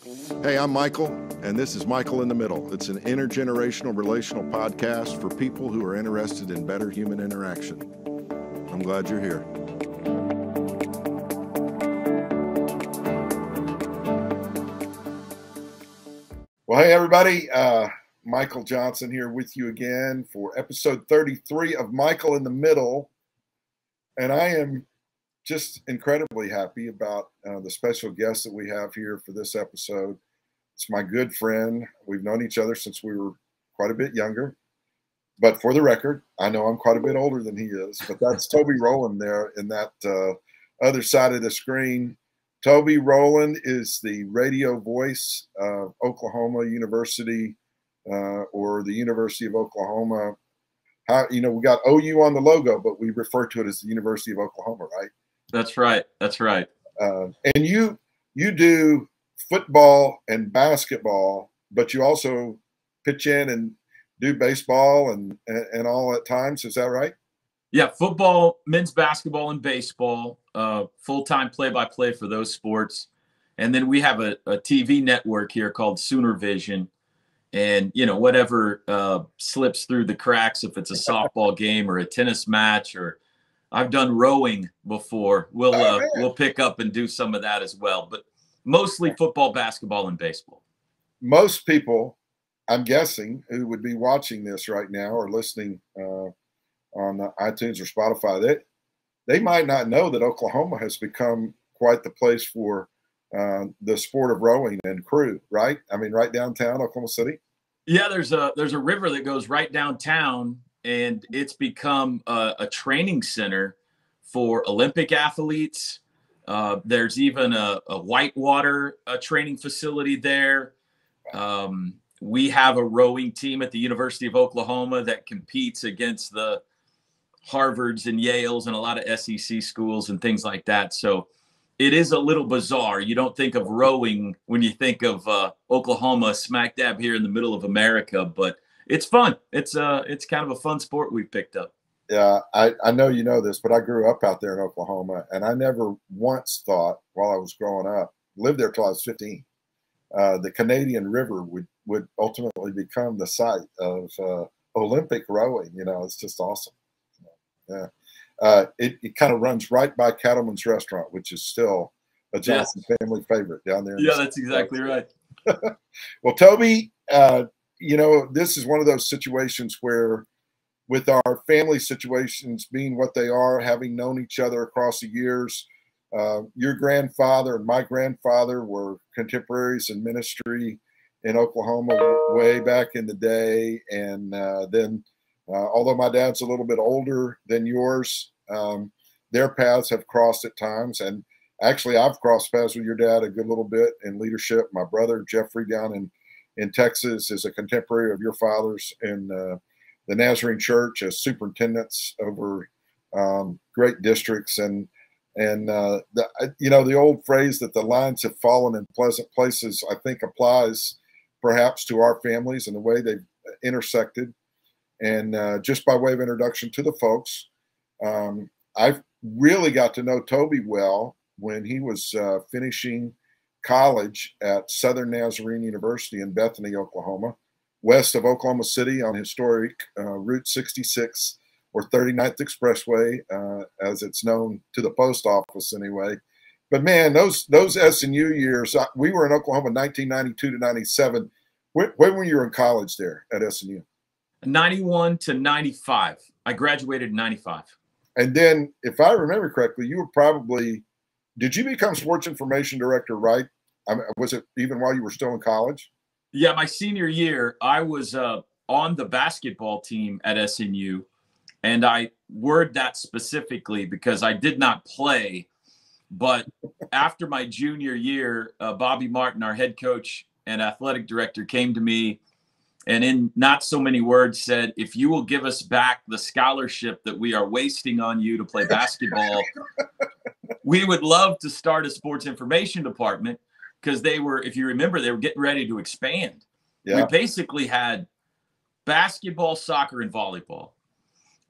Hey, I'm Michael, and this is Michael in the Middle. It's an intergenerational relational podcast for people who are interested in better human interaction. I'm glad you're here. Well, hey, everybody. Michael Johnson here with you again for episode 33 of Michael in the Middle. And I am just incredibly happy about the special guest that we have here for this episode. It's my good friend. We've known each other since we were quite a bit younger. But for the record, I know I'm quite a bit older than he is. But that's Toby Rowland there in that other side of the screen. Toby Rowland is the radio voice of Oklahoma University or the University of Oklahoma. We got OU on the logo, but we refer to it as the University of Oklahoma, right? That's right. That's right. And you do football and basketball, but you also pitch in and do baseball and all at times. Is that right? Yeah, football, men's basketball, and baseball, full-time play-by-play for those sports. And then we have a TV network here called Sooner Vision. And, whatever slips through the cracks, if it's a softball game or a tennis match, or I've done rowing before, we'll pick up and do some of that as well. But mostly football, basketball, and baseball. Most people, I'm guessing, who would be watching this right now or listening on iTunes or Spotify, they might not know that Oklahoma has become quite the place for the sport of rowing and crew, right? I mean, right downtown Oklahoma City. Yeah, there's a river that goes right downtown, and it's become a training center for Olympic athletes. There's even a whitewater training facility there. We have a rowing team at the University of Oklahoma that competes against the Harvards and Yales and a lot of SEC schools and things like that. So it is a little bizarre. You don't think of rowing when you think of Oklahoma smack dab here in the middle of America, but it's fun. It's kind of a fun sport we've picked up. Yeah, I know you know this, but I grew up out there in Oklahoma, and I never once thought while I was growing up, lived there till I was 15, the Canadian River would ultimately become the site of Olympic rowing. It's just awesome. Yeah. It kind of runs right by Cattleman's Restaurant, which is still a Johnson family favorite down there. Yeah, that's exactly right. Well, Toby, this is one of those situations where, with our family situations being what they are, having known each other across the years, your grandfather and my grandfather were contemporaries in ministry in Oklahoma way back in the day. And then although my dad's a little bit older than yours, their paths have crossed at times. And actually, I've crossed paths with your dad a good little bit in leadership. My brother, Jeffrey, down in Texas, is a contemporary of your father's in the Nazarene Church as superintendents over great districts. And the old phrase that the lines have fallen in pleasant places, I think applies perhaps to our families and the way they've intersected. And just by way of introduction to the folks, I've really got to know Toby well when he was finishing college at Southern Nazarene University in Bethany, Oklahoma, west of Oklahoma City on historic Route 66 or 39th Expressway, as it's known to the post office anyway. But man, those SNU years, we were in Oklahoma 1992 to 97. When were you in college there at SNU? 91 to 95. I graduated in 95. And then, if I remember correctly, you were did you become sports information director, right? Was it even while you were still in college? Yeah, my senior year, I was on the basketball team at SNU, and I word that specifically because I did not play. But after my junior year, Bobby Martin, our head coach and athletic director, came to me and in not so many words said, if you will give us back the scholarship that we are wasting on you to play basketball, we would love to start a sports information department, because they were, if you remember, they were getting ready to expand. Yeah. We basically had basketball, soccer, and volleyball.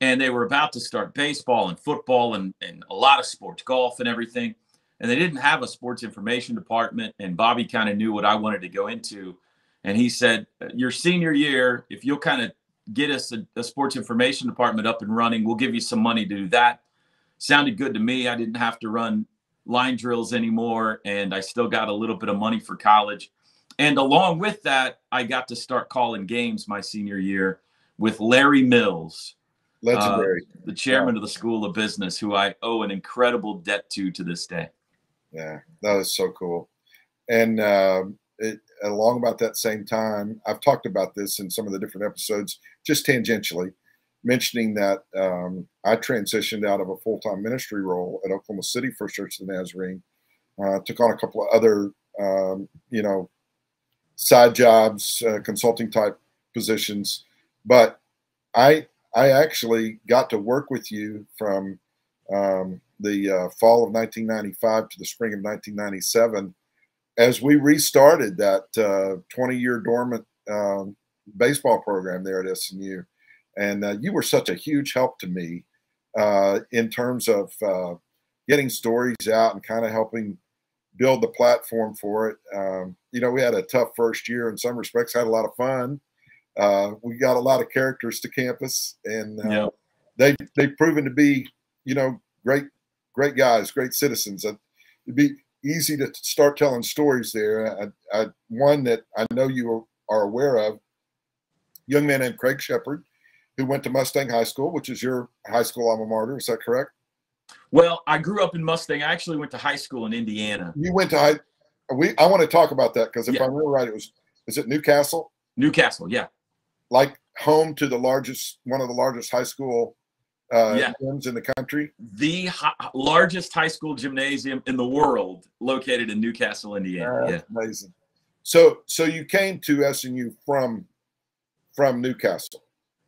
And they were about to start baseball and football and a lot of sports, golf and everything. and they didn't have a sports information department. And Bobby kind of knew what I wanted to go into. And he said, your senior year, if you'll kind of get us a sports information department up and running, we'll give you some money to do that. Sounded good to me. I didn't have to run line drills anymore, and I still got a little bit of money for college. And along with that, I got to start calling games my senior year with Larry Mills, legendary, the chairman of the School of Business, who I owe an incredible debt to this day. Yeah, that is so cool. And along about that same time, I've talked about this in some of the different episodes, just tangentially, mentioning that I transitioned out of a full-time ministry role at Oklahoma City First Church of the Nazarene, took on a couple of other, side jobs, consulting type positions. But I actually got to work with you from the fall of 1995 to the spring of 1997 as we restarted that 20-year dormant baseball program there at SMU. And you were such a huge help to me in terms of getting stories out and kind of helping build the platform for it. We had a tough first year in some respects, had a lot of fun. We got a lot of characters to campus, and they've proven to be, great guys, great citizens. It'd be easy to start telling stories there. One that I know you are aware of, a young man named Craig Shepard, who went to Mustang High School, which is your high school alma mater. Is that correct? Well, I grew up in Mustang. I actually went to high school in Indiana. You went to I want to talk about that because if I remember right, is it Newcastle? Newcastle, yeah. Like home to one of the largest high school gyms in the country. The largest high school gymnasium in the world, located in Newcastle, Indiana. Amazing. So you came to SNU from Newcastle.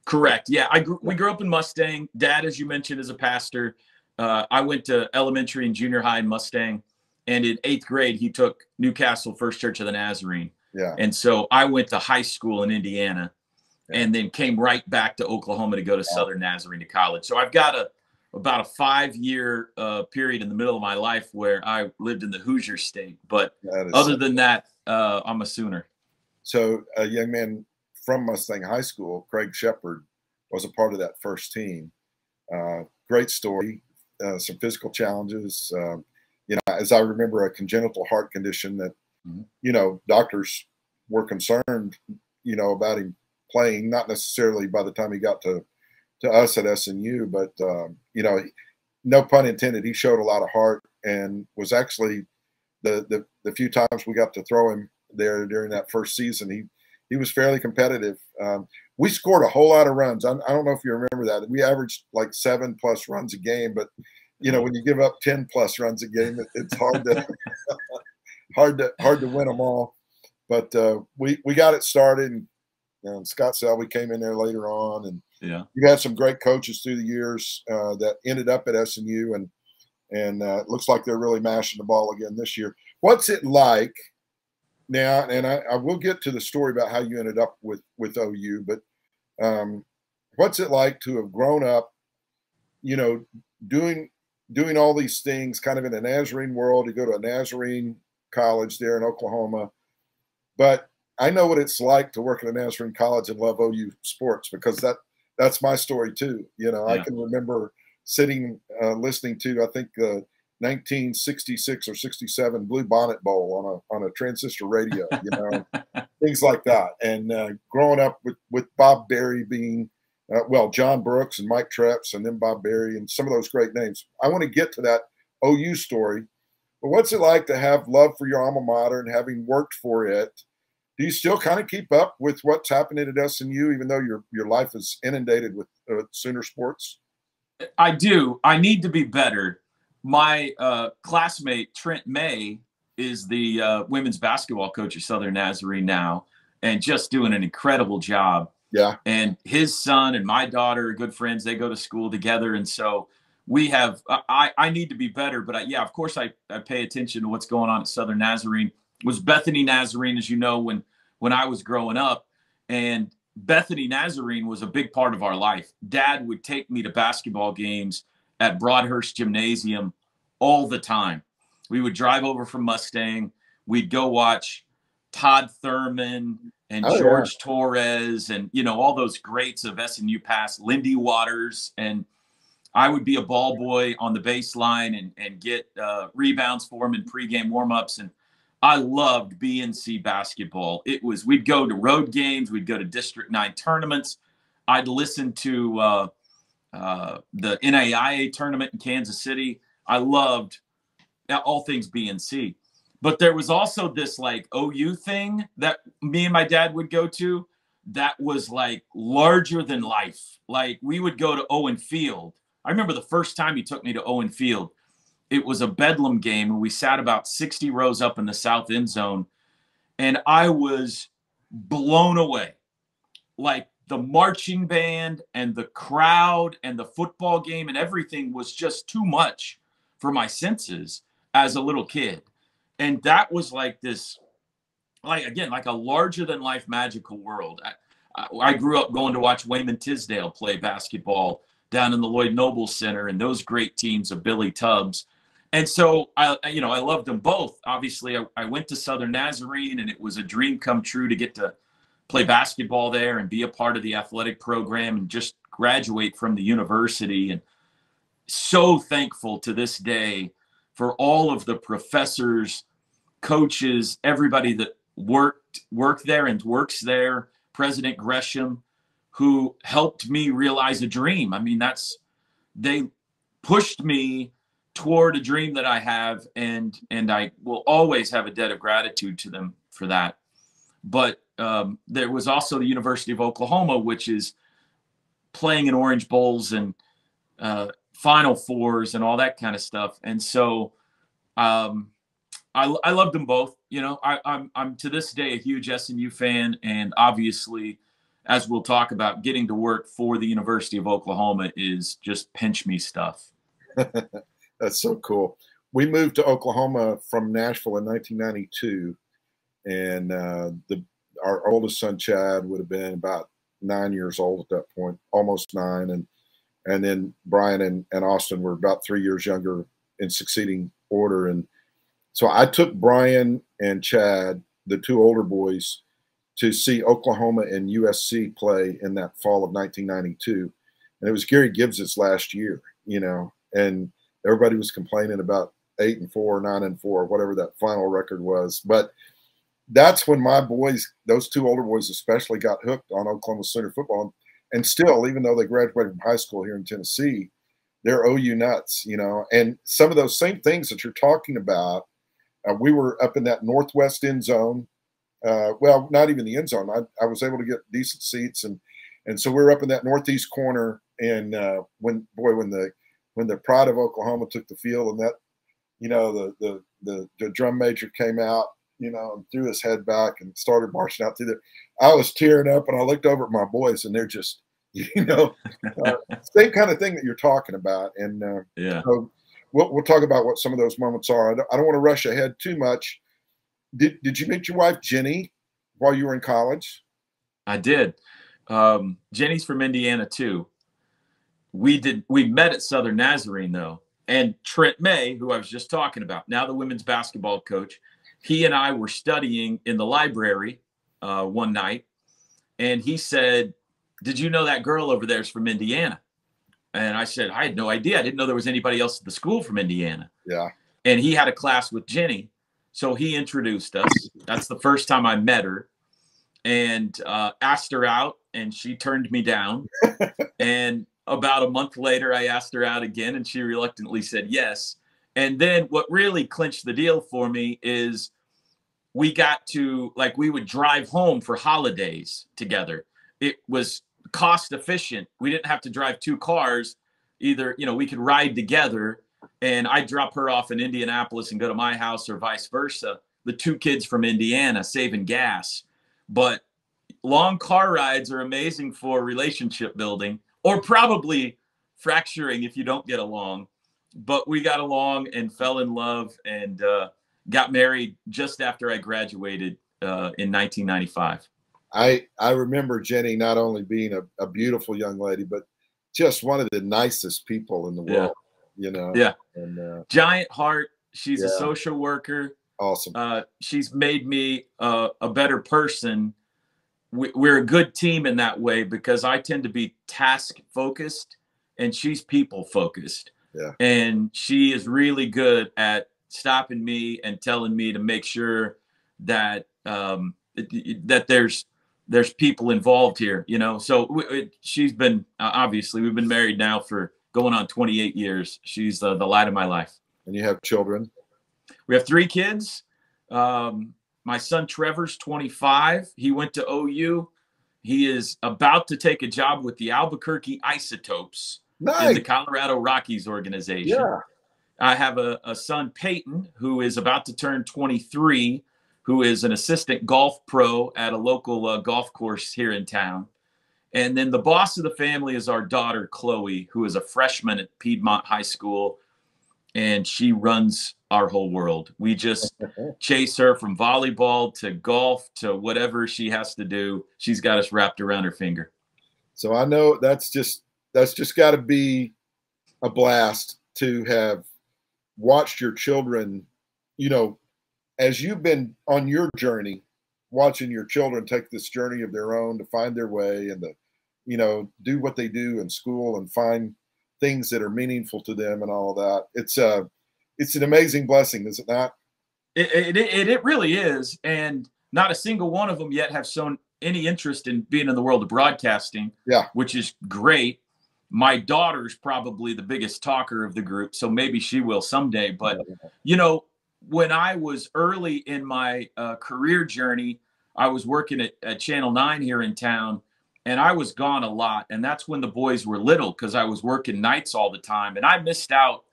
Correct. Yeah, we grew up in Mustang. Dad, as you mentioned, is a pastor. I went to elementary and junior high in Mustang, and in 8th grade, he took Newcastle First Church of the Nazarene. Yeah. And so I went to high school in Indiana, and then came right back to Oklahoma to go to Southern Nazarene to college. So I've got about a 5-year period in the middle of my life where I lived in the Hoosier State. But other than that, I'm a Sooner. So a young man from Mustang High School, Craig Shepard, was a part of that first team. Great story. Some physical challenges. As I remember, a congenital heart condition that, doctors were concerned, about him playing, not necessarily by the time he got to us at SNU, but, no pun intended, he showed a lot of heart and was actually the few times we got to throw him there during that first season, he was fairly competitive. We scored a whole lot of runs. I don't know if you remember that. We averaged like 7+ runs a game, but when you give up 10+ runs a game, it's hard to hard to win them all. But we got it started. And Scott Selby came in there later on, and you had some great coaches through the years that ended up at SNU, and it looks like they're really mashing the ball again this year. What's it like now? And I will get to the story about how you ended up with OU, but what's it like to have grown up, doing all these things kind of in a Nazarene world, to go to a Nazarene college there in Oklahoma. But I know what it's like to work at a Nazarene college and love OU sports, because that's my story too. I can remember sitting, listening to, I think, 1966 or 67 Blue Bonnet Bowl on a transistor radio, things like that. And growing up with Bob Berry being, John Brooks and Mike Treps, and then Bob Berry and some of those great names. I want to get to that OU story, but what's it like to have love for your alma mater and having worked for it? Do you still kind of keep up with what's happening at SNU, even though your life is inundated with Sooner sports? I do. I need to be better. My classmate, Trent May, is the women's basketball coach at Southern Nazarene now, and just doing an incredible job. Yeah. And his son and my daughter are good friends. They go to school together. And so we have, I need to be better, but of course I pay attention to what's going on at Southern Nazarene. It was Bethany Nazarene, as you know, when I was growing up, and Bethany Nazarene was a big part of our life. Dad would take me to basketball games at Broadhurst Gymnasium all the time. We would drive over from Mustang. We'd go watch Todd Thurman and George Torres and, you know, all those greats of SNU past, Lindy Waters. And I would be a ball boy on the baseline and get rebounds for him in pregame warmups. And I loved BNC basketball. We'd go to road games. We'd go to District 9 tournaments. I'd listen to the NAIA tournament in Kansas City. I loved all things BNC. But there was also this like OU thing that me and my dad would go to that was like larger than life. Like we would go to Owen Field. I remember the first time he took me to Owen Field. It was a Bedlam game, and we sat about 60 rows up in the south end zone, and I was blown away. Like the marching band and the crowd and the football game and everything was just too much for my senses as a little kid. And that was like this, like, again, like a larger than life magical world. I grew up going to watch Wayman Tisdale play basketball down in the Lloyd Noble Center and those great teams of Billy Tubbs. And so I loved them both. Obviously, I went to Southern Nazarene, and it was a dream come true to get to play basketball there and be a part of the athletic program and just graduate from the university. And so thankful to this day for all of the professors, coaches, everybody that worked there and works there, President Gresham, who helped me realize a dream. I mean, they pushed me toward a dream that I have, and I will always have a debt of gratitude to them for that. But there was also the University of Oklahoma, which is playing in Orange Bowls and Final Fours and all that kind of stuff. And so I loved them both. You know, I'm to this day a huge SNU fan, and obviously, as we'll talk about, getting to work for the University of Oklahoma is just pinch me stuff. That's so cool. We moved to Oklahoma from Nashville in 1992, and our oldest son Chad would have been about 9 years old at that point, almost 9, and then Brian and Austin were about 3 years younger in succeeding order. And so I took Brian and Chad, the two older boys, to see Oklahoma and USC play in that fall of 1992. And it was Gary Gibbs's last year, you know, and everybody was complaining about 8-4, 9-4, whatever that final record was. But that's when my boys, those two older boys especially, got hooked on Oklahoma Sooner football. And still, even though they graduated from high school here in Tennessee, they're OU nuts, you know. And some of those same things that you're talking about, we were up in that northwest end zone. Well, not even the end zone. I was able to get decent seats, and so we were up in that northeast corner. And when the Pride of Oklahoma took the field, and that, you know, the drum major came out, you know, and threw his head back and started marching out through there, I was tearing up, and I looked over at my boys, and they're just, you know, same kind of thing that you're talking about. And yeah, so we'll talk about what some of those moments are. I don't want to rush ahead too much. Did you meet your wife Jenny while you were in college? I did. Jenny's from Indiana too. We met at Southern Nazarene though, and Trent May, who I was just talking about, now the women's basketball coach, he and I were studying in the library one night, and he said, "Did you know that girl over there is from Indiana?" And I said, "I had no idea. I didn't know there was anybody else at the school from Indiana." Yeah. And he had a class with Jenny. So he introduced us. That's the first time I met her, and asked her out, and she turned me down. And about a month later, I asked her out again, and she reluctantly said yes. And then what really clinched the deal for me is we got to, like, we would drive home for holidays together. It was cost efficient. We didn't have to drive two cars. Either, you know, we could ride together, and I'd drop her off in Indianapolis and go to my house, or vice versa. The two kids from Indiana, saving gas. But long car rides are amazing for relationship building, or probably fracturing if you don't get along. But we got along and fell in love, and got married just after I graduated in 1995. I remember Jenny not only being a beautiful young lady, but just one of the nicest people in the world. You know. Yeah. And giant heart, She's a social worker. Awesome. She's made me a better person. We're a good team in that way because I tend to be task focused and she's people focused. Yeah. And she is really good at stopping me and telling me to make sure that that there's people involved here, you know. So she's been obviously we've been married now for going on 28 years. She's the light of my life. And you have children? We have 3 kids. My son Trevor's 25. He went to OU. He is about to take a job with the Albuquerque Isotopes in the Colorado Rockies organization. Yeah. I have a son, Peyton, who is about to turn 23, who is an assistant golf pro at a local golf course here in town. And then the boss of the family is our daughter, Chloe, who is a freshman at Piedmont High School. And she runs our whole world. We just chase her from volleyball to golf to whatever she has to do. She's got us wrapped around her finger. So I know that's just got to be a blast to have watched your children, you know, as you've been on your journey, watching your children take this journey of their own to find their way and to, you know, do what they do in school and find things that are meaningful to them and all of that. It's an amazing blessing, is it not? It really is. And not a single one of them yet have shown any interest in being in the world of broadcasting, which is great. My daughter's probably the biggest talker of the group, so maybe she will someday. But, you know, when I was early in my career journey, I was working at Channel 9 here in town, and I was gone a lot. And that's when the boys were little because I was working nights all the time. And I missed out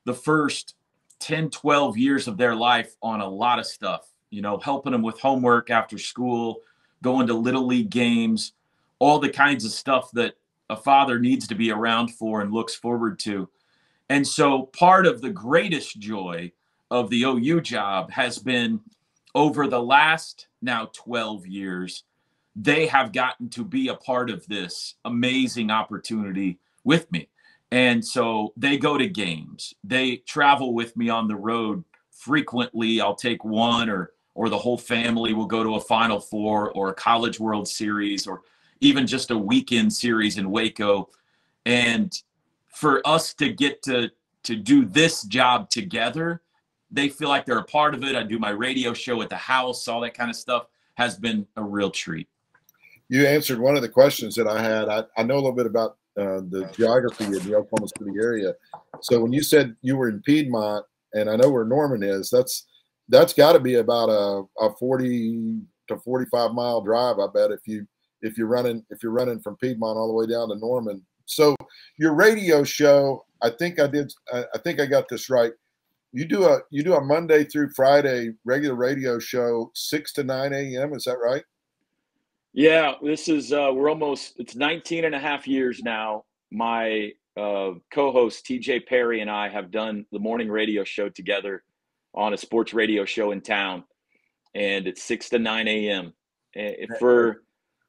the first 10, 12 years of their life on a lot of stuff, you know, helping them with homework after school, going to little league games, all the kinds of stuff that a father needs to be around for and looks forward to. And so part of the greatest joy of the OU job has been over the last now 12 years, they have gotten to be a part of this amazing opportunity with me. And so they go to games. They travel with me on the road frequently. I'll take one or the whole family will go to a Final Four or a College World Series or even just a weekend series in Waco. And for us to get to do this job together, they feel like they're a part of it. I do my radio show at the house, all that kind of stuff has been a real treat. You answered one of the questions that I had. I know a little bit about the geography of the Oklahoma City area. So when you said you were in Piedmont, and I know where Norman is, that's got to be about a 40 to 45 mile drive, I bet, if you're running from Piedmont all the way down to Norman. So your radio show, I think I got this right. You do a Monday through Friday regular radio show, 6 to 9 a.m. Is that right? Yeah, this is it's 19 and a half years now. My co-host TJ Perry and I have done the morning radio show together on a sports radio show in town, and it's 6 to 9 a.m.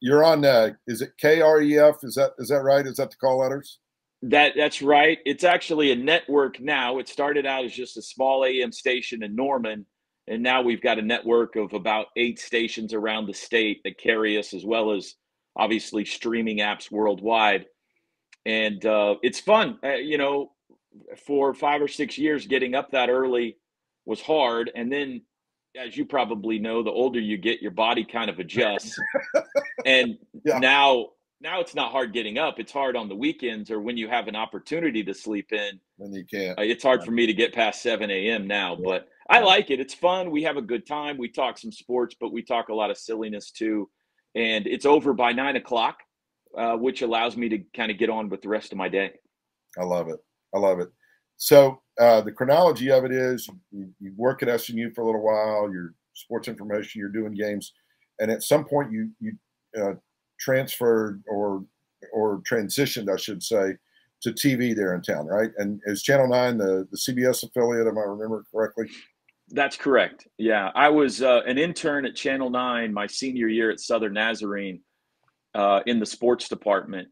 You're on is it KREF? Is that right? Is that the call letters? That's right. It's actually a network now. It started out as just a small AM station in Norman, and now we've got a network of about 8 stations around the state that carry us, as well as obviously streaming apps worldwide. And it's fun. You know, for 5 or 6 years, getting up that early was hard. And then, as you probably know, the older you get, your body kind of adjusts. And now it's not hard getting up. It's hard on the weekends or when you have an opportunity to sleep in. When you can't. It's hard for me to get past 7 a.m. now, but I like it. It's fun. We have a good time. We talk some sports, but we talk a lot of silliness too. And it's over by 9 o'clock, which allows me to kind of get on with the rest of my day. I love it. So the chronology of it is you work at SNU for a little while, you're sports information, you're doing games. And at some point you transferred or transitioned, I should say, to TV there in town, right? And is Channel 9 the CBS affiliate, if I remember correctly? That's correct. Yeah, I was an intern at Channel 9 my senior year at Southern Nazarene in the sports department.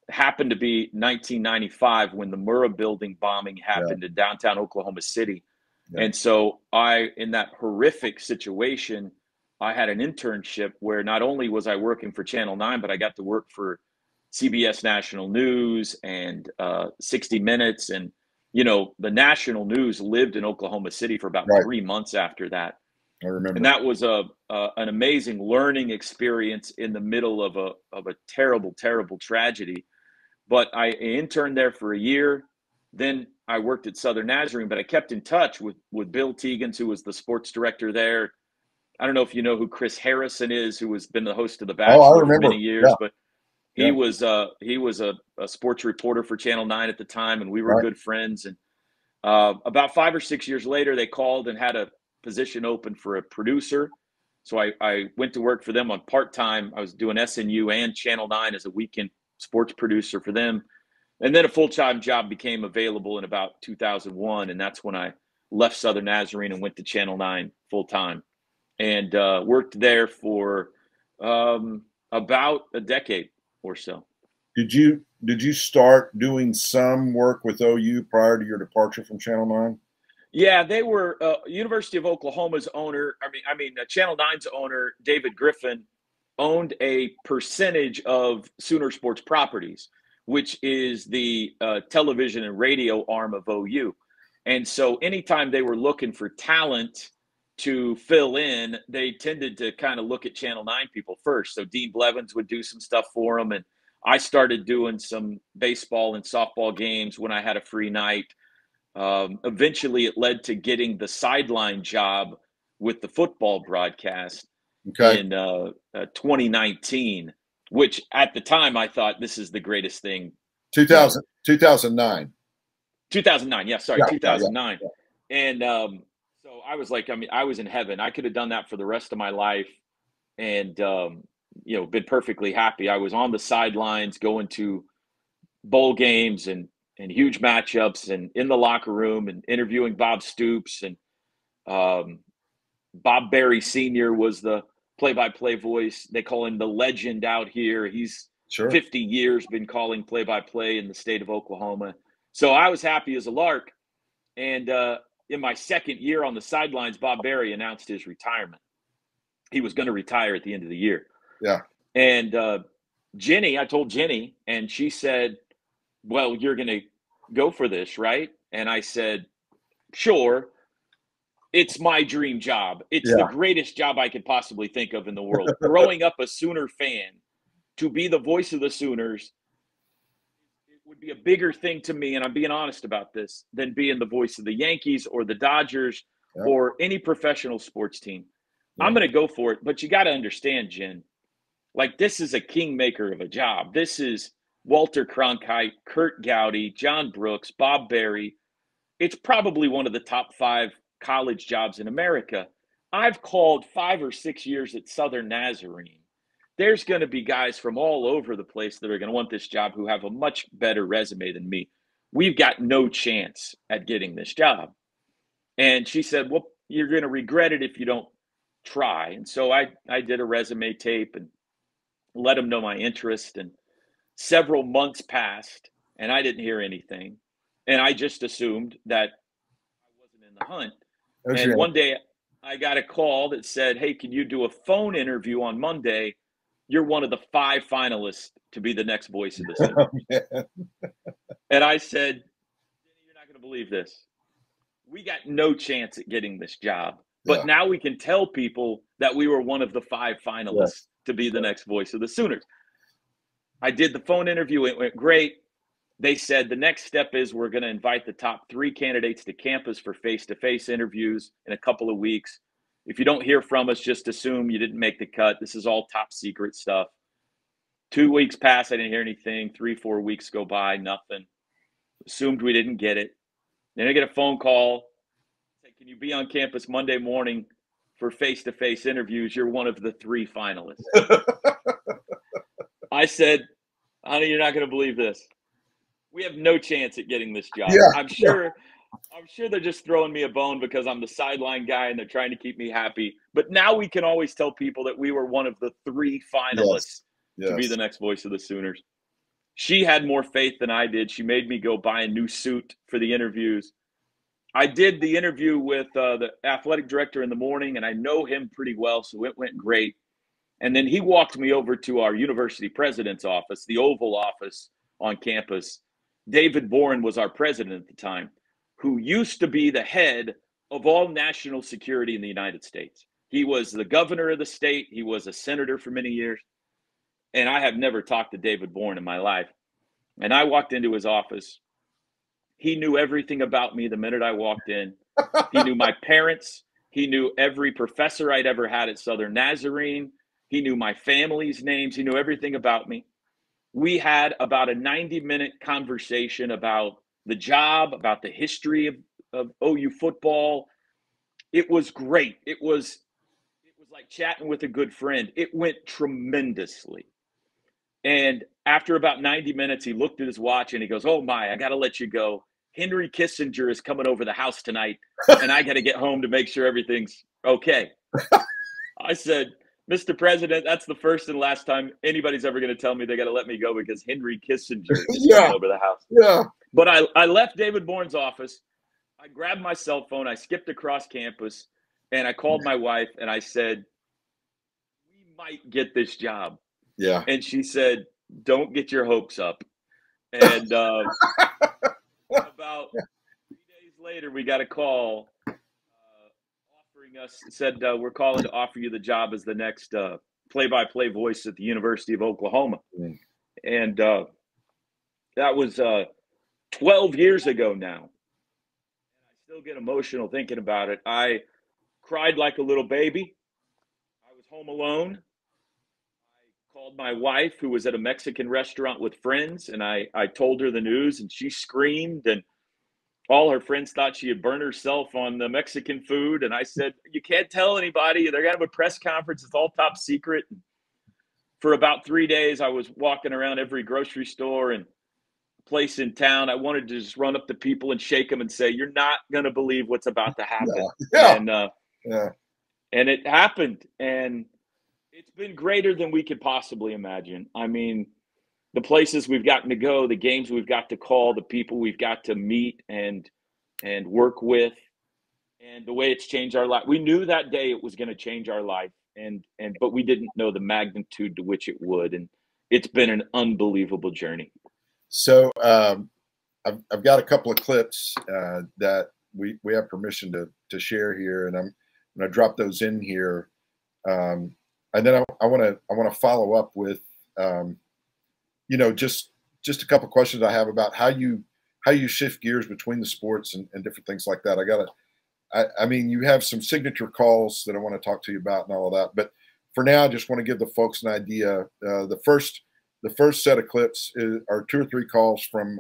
It happened to be 1995 when the Murrah building bombing happened in downtown Oklahoma City. Yeah. And so in that horrific situation, I had an internship where not only was I working for Channel 9, but I got to work for CBS National News and 60 Minutes. And, you know, the national news lived in Oklahoma City for about Right. 3 months after that. I remember. And that was an amazing learning experience in the middle of a terrible, terrible tragedy. But I interned there for a year. Then I worked at Southern Nazarene, but I kept in touch with Bill Tegans, who was the sports director there. I don't know if you know who Chris Harrison is, who has been the host of The Bachelor for many years, but he was a sports reporter for Channel 9 at the time, and we were good friends. And about 5 or 6 years later, they called and had a position open for a producer. So I went to work for them on part-time. I was doing SNU and Channel 9 as a weekend sports producer for them. And then a full-time job became available in about 2001. And that's when I left Southern Nazarene and went to Channel 9 full-time and worked there for about a decade or so. Did you start doing some work with OU prior to your departure from Channel 9? Yeah, they were University of Oklahoma's owner. I mean, Channel 9's owner, David Griffin, owned a percentage of Sooner Sports Properties, which is the television and radio arm of OU. And so anytime they were looking for talent to fill in, they tended to kind of look at Channel 9 people first. So Dean Blevins would do some stuff for them. And I started doing some baseball and softball games when I had a free night. Eventually, it led to getting the sideline job with the football broadcast in 2019, which at the time I thought this is the greatest thing. 2009. 2009. Yeah, sorry, 2009. Yeah. And so I was like, I was in heaven. I could have done that for the rest of my life and, been perfectly happy. I was on the sidelines going to bowl games and huge matchups and in the locker room and interviewing Bob Stoops and Bob Berry Sr. was the play-by-play voice. They call him the legend out here. He's 50 years been calling play-by-play in the state of Oklahoma. So I was happy as a lark. And in my second year on the sidelines, Bob Berry announced his retirement. He was going to retire at the end of the year. Yeah. And I told Jenny, and she said, well, you're going to go for this, right? And I said, sure. It's my dream job. It's the greatest job I could possibly think of in the world. Growing up a Sooner fan, to be the voice of the Sooners, it would be a bigger thing to me, and I'm being honest about this, than being the voice of the Yankees or the Dodgers or any professional sports team. I'm going to go for it. But you got to understand, Jen, like this is a kingmaker of a job. This is Walter Cronkite, Kurt Gowdy, John Brooks, Bob Berry. It's probably one of the top 5 college jobs in America. I've called 5 or 6 years at Southern Nazarene. There's going to be guys from all over the place that are going to want this job who have a much better resume than me. We've got no chance at getting this job. And she said, well, you're going to regret it if you don't try. And so I did a resume tape and let them know my interest. And several months passed and I didn't hear anything. And I just assumed that I wasn't in the hunt. And one day I got a call that said, hey, can you do a phone interview on Monday? You're one of the 5 finalists to be the next voice of the Sooners. And I said, you're not going to believe this. We got no chance at getting this job. But now we can tell people that we were one of the 5 finalists to be the next voice of the Sooners. I did the phone interview. It went great. They said the next step is we're going to invite the top 3 candidates to campus for face-to-face interviews in a couple of weeks. If you don't hear from us, just assume you didn't make the cut. This is all top secret stuff. 2 weeks pass. I didn't hear anything. 3-4 weeks go by. Nothing. Assumed we didn't get it. Then I get a phone call. Say, can you be on campus Monday morning for face-to-face interviews? You're one of the 3 finalists. I said, honey, you're not going to believe this. We have no chance at getting this job. I'm sure they're just throwing me a bone because I'm the sideline guy and they're trying to keep me happy. But now we can always tell people that we were one of the 3 finalists to be the next voice of the Sooners. She had more faith than I did. She made me go buy a new suit for the interviews. I did the interview with the athletic director in the morning, and I know him pretty well, so it went great. And then he walked me over to our university president's office, the Oval Office on campus. David Boren was our president at the time, who used to be the head of all national security in the United States. He was the governor of the state. He was a senator for many years. And I have never talked to David Boren in my life. And I walked into his office. He knew everything about me the minute I walked in. He knew my parents. He knew every professor I'd ever had at Southern Nazarene. He knew my family's names. He knew everything about me. We had about a 90-minute conversation about the job, about the history of OU football. It was great. It was like chatting with a good friend. It went tremendously. And after about 90 minutes, he looked at his watch and he goes, "Oh my, I got to let you go. Henry Kissinger is coming over the house tonight, and I got to get home to make sure everything's okay." I said, "Mr. President, that's the first and last time anybody's ever going to tell me they got to let me go because Henry Kissinger is coming over the house." Yeah. But I left David Bourne's office. I grabbed my cell phone. I skipped across campus, and I called my wife, and I said, "We might get this job." Yeah. And she said, "Don't get your hopes up." And about 3 days later, we got a call offering us, said, "We're calling to offer you the job as the next play-by-play voice at the University of Oklahoma." Mm. And that was 12 years ago now. And I still get emotional thinking about it. I cried like a little baby. I was home alone. Called my wife, who was at a Mexican restaurant with friends, and I told her the news, and she screamed, and all her friends thought she had burned herself on the Mexican food. And I said, "You can't tell anybody. They're going to have a press conference. It's all top secret." And for about 3 days, I was walking around every grocery store and place in town. I wanted to just run up to people and shake them and say, "You're not going to believe what's about to happen." Yeah. And it happened. And it's been greater than we could possibly imagine. I mean, the places we've gotten to go, the games we've got to call, the people we've got to meet and work with, and the way it's changed our life. We knew that day it was going to change our life, but we didn't know the magnitude to which it would. And it's been an unbelievable journey. So I've got a couple of clips that we have permission to share here, and I'm going to drop those in here. And then I want to follow up with, just a couple of questions I have about how you shift gears between the sports and different things like that. I mean, you have some signature calls that I want to talk to you about and all of that. But for now, I just want to give the folks an idea. The first set of clips are 2 or 3 calls from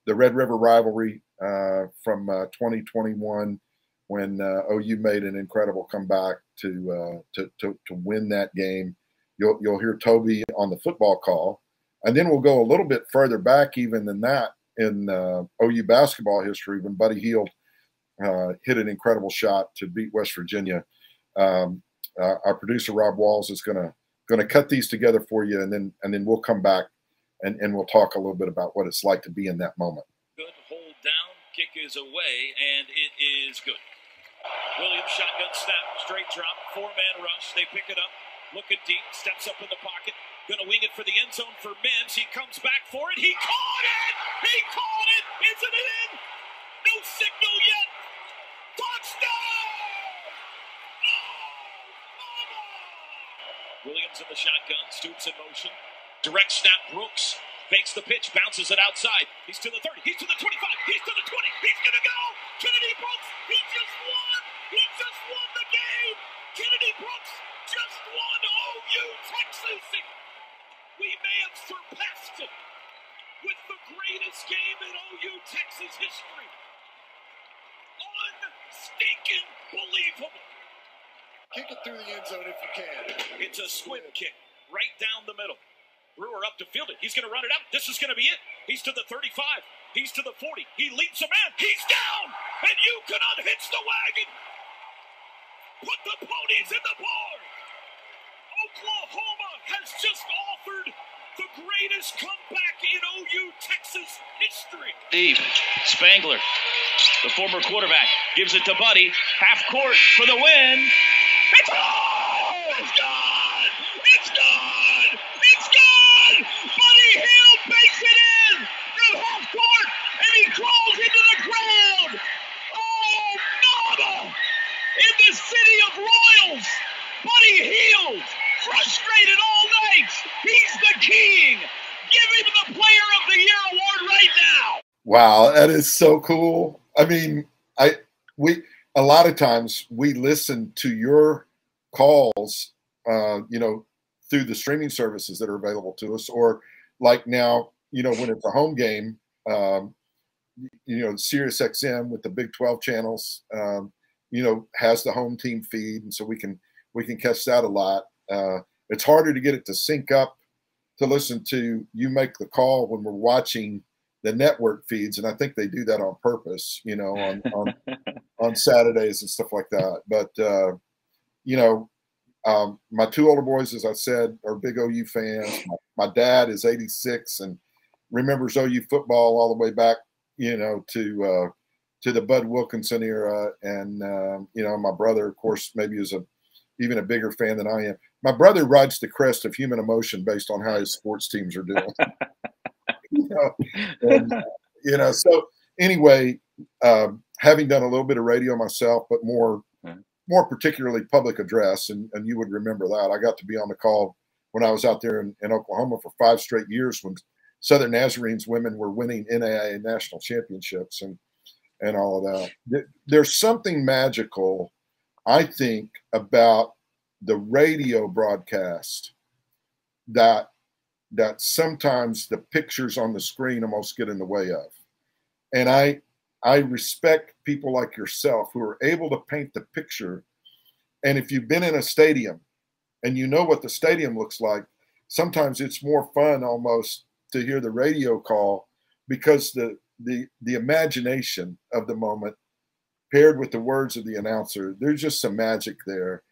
the Red River rivalry from 2021. When OU made an incredible comeback to win that game. You'll hear Toby on the football call, and then we'll go a little bit further back even than that in OU basketball history when Buddy Hield hit an incredible shot to beat West Virginia. Our producer Rob Walls is gonna cut these together for you, and then we'll come back and we'll talk a little bit about what it's like to be in that moment. Good hold down, kick is away, and it is good. Williams shotgun snap, straight drop, 4-man rush. They pick it up, looking deep, steps up in the pocket, gonna wing it for the end zone for Mims. He comes back for it. He caught it! He caught it! Isn't it in? No signal yet. Touchdown! Williams in the shotgun, Stoops in motion. Direct snap, Brooks fakes the pitch, bounces it outside. He's to the 30, he's to the 25, he's to the 20, he's gonna go! Kennedy Brooks, he just won! He just won the game! Kennedy Brooks just won OU Texas! We may have surpassed it with the greatest game in OU Texas history. Unstinking believable. Kick it through the end zone if you can. It's a squib kick right down the middle. Brewer up to field it. He's going to run it out. This is going to be it. He's to the 35. He's to the 40. He leaps a man. He's down. And you can unhitch the wagon. Put the ponies in the barn. Oklahoma has just offered the greatest comeback in OU Texas history. Steve Spangler, the former quarterback, gives it to Buddy. Half court for the win. It's gone! It's gone! It's gone! It's gone! Buddy Hield makes it in from half court, and he crawls into the crowd. Oh, mama! In the city of Royals, Buddy Hield, frustrated all night. He's the king. Give him the Player of the Year award right now. Wow, that is so cool. I mean, a lot of times we listen to your calls, through the streaming services that are available to us, or like now, when it's a home game, Sirius XM with the Big 12 channels, has the home team feed, and so we can catch that a lot. It's harder to get it to sync up to listen to you make the call when we're watching the network feeds, and I think they do that on purpose, on Saturdays and stuff like that. But my two older boys, as I said, are big OU fans. My dad is 86 and remembers OU football all the way back, to the Bud Wilkinson era, and my brother, of course, maybe is even a bigger fan than I am. My brother rides the crest of human emotion based on how his sports teams are doing. So anyway, having done a little bit of radio myself, but more particularly public address, and you would remember that. I got to be on the call when I was out there in Oklahoma for 5 straight years when Southern Nazarenes women were winning NAIA national championships and all of that. There's something magical, I think, about the radio broadcast that sometimes the pictures on the screen almost get in the way of. And I respect people like yourself who are able to paint the picture. And if you've been in a stadium and you know what the stadium looks like, sometimes it's more fun almost to hear the radio call, because the imagination of the moment paired with the words of the announcer, there's just some magic there.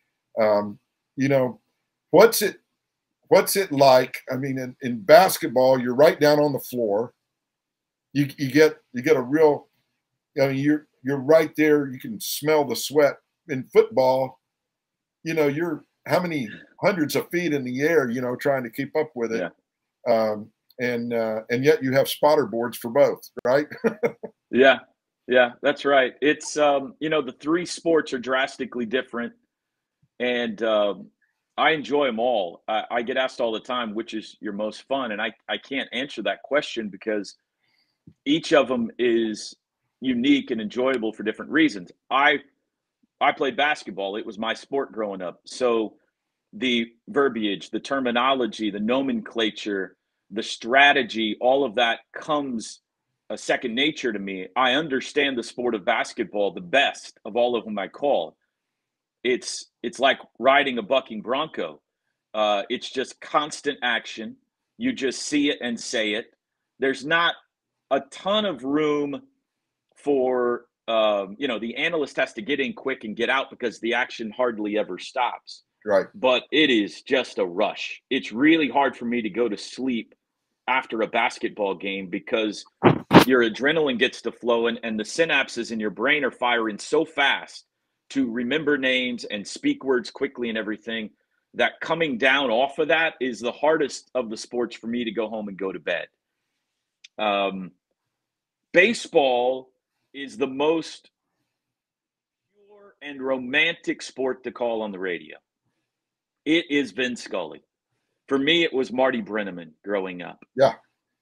What's it like? I mean, in basketball, you're right down on the floor. You get a real, you're right there. You can smell the sweat. In football, you're how many hundreds of feet in the air, trying to keep up with it. Yeah. And yet you have spotter boards for both, right? Yeah, that's right. It's, the 3 sports are drastically different, and I enjoy them all. I get asked all the time, which is your most fun? And I can't answer that question, because each of them is unique and enjoyable for different reasons. I played basketball. It was my sport growing up. So the verbiage, the terminology, the nomenclature, the strategy, all of that comes a second nature to me. I understand the sport of basketball the best of all of them I call. It's like riding a bucking bronco. It's just constant action. You just see it and say it. There's not a ton of room for, the analyst has to get in quick and get out, because the action hardly ever stops. Right. But it is just a rush. It's really hard for me to go to sleep after a basketball game, because your adrenaline gets to flowing and the synapses in your brain are firing so fast to remember names and speak words quickly and everything, that coming down off of that is the hardest of the sports for me to go home and go to bed. Baseball is the most pure and romantic sport to call on the radio. It is Vin Scully. For me, it was Marty Brennaman growing up. Yeah.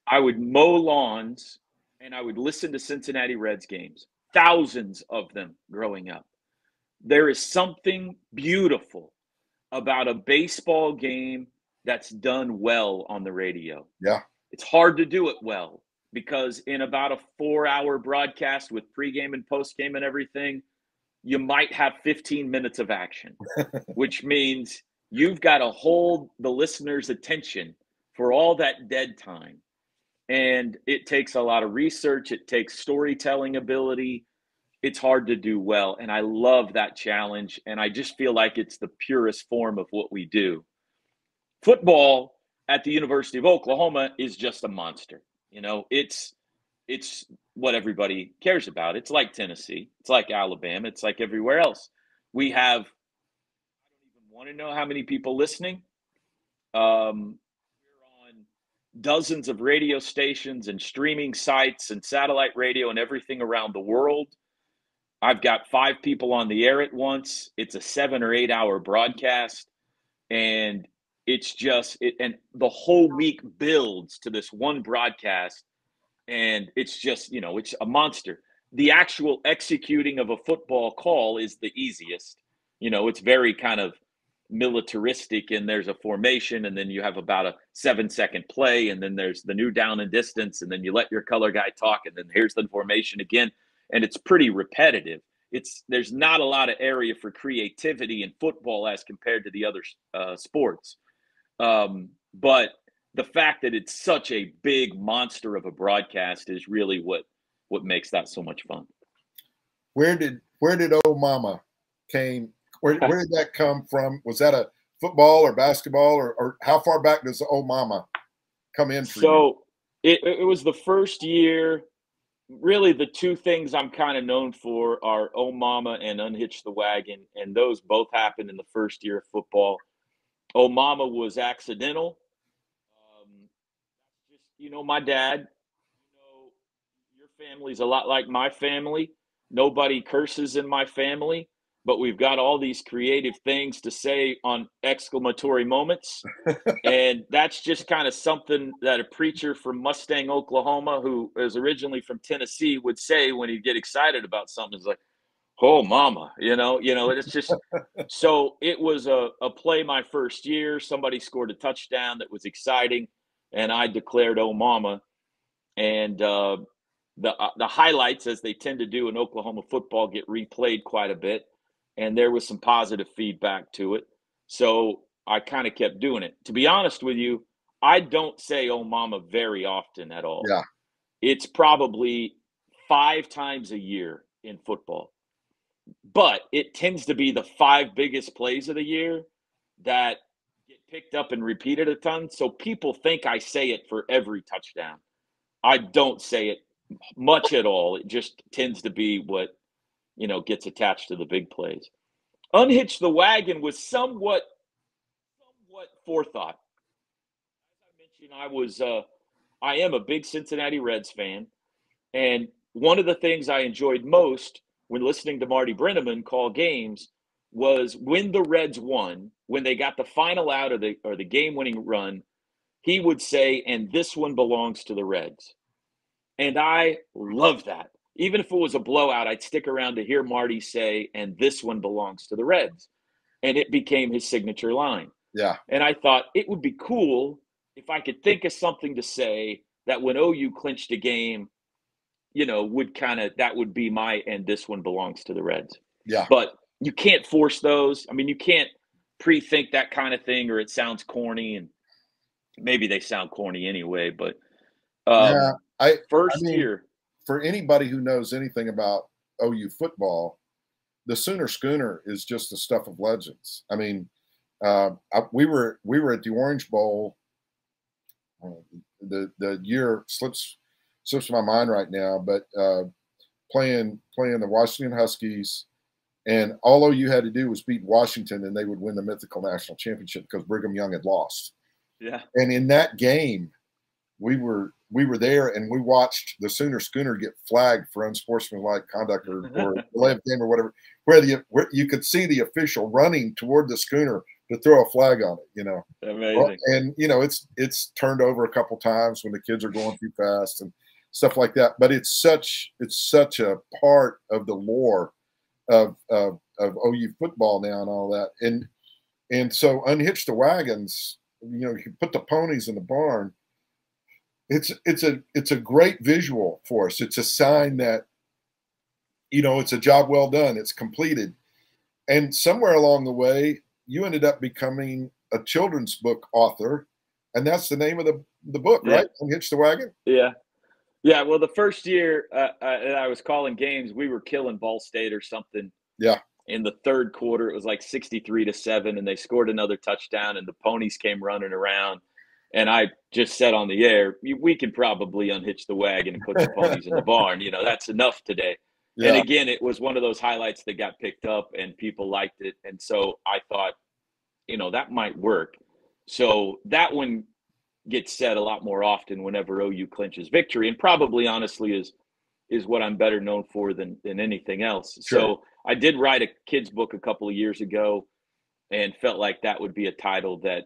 I would mow lawns and I would listen to Cincinnati Reds games, thousands of them growing up. There is something beautiful about a baseball game that's done well on the radio. Yeah. It's hard to do it well, because in about a 4-hour broadcast with pregame and postgame and everything, you might have 15 minutes of action, which means you've got to hold the listener's attention for all that dead time. And it takes a lot of research. It takes storytelling ability. It's hard to do well. And I love that challenge. And I just feel like it's the purest form of what we do. Football, at the University of Oklahoma is just a monster. You know, it's what everybody cares about. It's like Tennessee, it's like Alabama, it's like everywhere else. We have, I don't even want to know how many people listening. We're on dozens of radio stations and streaming sites and satellite radio and everything around the world. I've got 5 people on the air at once. It's a 7 or 8 hour broadcast. And it's just, and the whole week builds to this one broadcast. And it's just, you know, it's a monster. The actual executing of a football call is the easiest. You know, it's very kind of militaristic, and there's a formation, and then you have about a 7-second play, and then there's the new down and distance, and then you let your color guy talk, and then here's the formation again. And it's pretty repetitive. There's not a lot of area for creativity in football as compared to the other sports. But the fact that it's such a big monster of a broadcast is really what makes that so much fun. Where did Oh Mama came? Where did that come from? Was that a football or basketball, or how far back does Oh Mama come in for you? So it was the first year. Really, the 2 things I'm kind of known for are Oh Mama and Unhitch the Wagon, and those both happened in the first year of football. Oh Mama was accidental. Just, you know, my dad, you know, your family's a lot like my family. Nobody curses in my family, but we've got all these creative things to say on exclamatory moments. And that's just kind of something that a preacher from Mustang, Oklahoma, who is originally from Tennessee, would say when he'd get excited about something. It's like, oh, mama, you know, it's just, so it was a play my first year. Somebody scored a touchdown that was exciting, and I declared, oh, mama. And the highlights, as they tend to do in Oklahoma football, get replayed quite a bit. And there was some positive feedback to it. So I kind of kept doing it. To be honest with you, I don't say oh mama very often at all. Yeah. It's probably 5 times a year in football. But it tends to be the 5 biggest plays of the year that get picked up and repeated a ton. So people think I say it for every touchdown. I don't say it much at all. It just tends to be what, you know, gets attached to the big plays. Unhitch the Wagon was somewhat forethought. As I mentioned, I am a big Cincinnati Reds fan, and one of the things I enjoyed most when listening to Marty Brennaman call games was when the Reds won, when they got the final out or the game-winning run, he would say, "And this one belongs to the Reds." And I love that. Even if it was a blowout, I'd stick around to hear Marty say, "And this one belongs to the Reds." And it became his signature line. Yeah. And I thought it would be cool if I could think of something to say that when OU clinched a game, you know, that would be my, "and this one belongs to the Reds." Yeah. But you can't force those. I mean, you can't pre-think that kind of thing, or it sounds corny, and maybe they sound corny anyway. But first year. For anybody who knows anything about OU football, the Sooner Schooner is just the stuff of legends. I mean, we were at the Orange Bowl. The year slips my mind right now, but playing the Washington Huskies, and all OU had to do was beat Washington, and they would win the mythical national championship because Brigham Young had lost. Yeah. And in that game, we were there, and we watched the Sooner Schooner get flagged for unsportsmanlike conduct or delay of game or whatever, where you could see the official running toward the schooner to throw a flag on it, you know. Amazing. And, you know, it's turned over a couple times when the kids are going too fast and stuff like that. But it's such a part of the lore of OU football now and all that. And so Unhitch the Wagons, you know, you put the ponies in the barn. It's a great visual for us. It's a sign that, you know, it's a job well done. It's completed. And somewhere along the way, you ended up becoming a children's book author, and that's the name of the book, right? Unhitch the Wagon? Yeah. Yeah, well, the first year I was calling games, we were killing Ball State or something. Yeah. In the third quarter, it was like 63-7, and they scored another touchdown, and the ponies came running around. And I just said on the air, we can probably unhitch the wagon and put the ponies in the barn. That's enough today. Yeah. And again, it was one of those highlights that got picked up and people liked it. And so I thought, that might work. So that one gets said a lot more often whenever OU clinches victory, and probably honestly is what I'm better known for than anything else. Sure. So I did write a kid's book a couple of years ago and felt like that would be a title that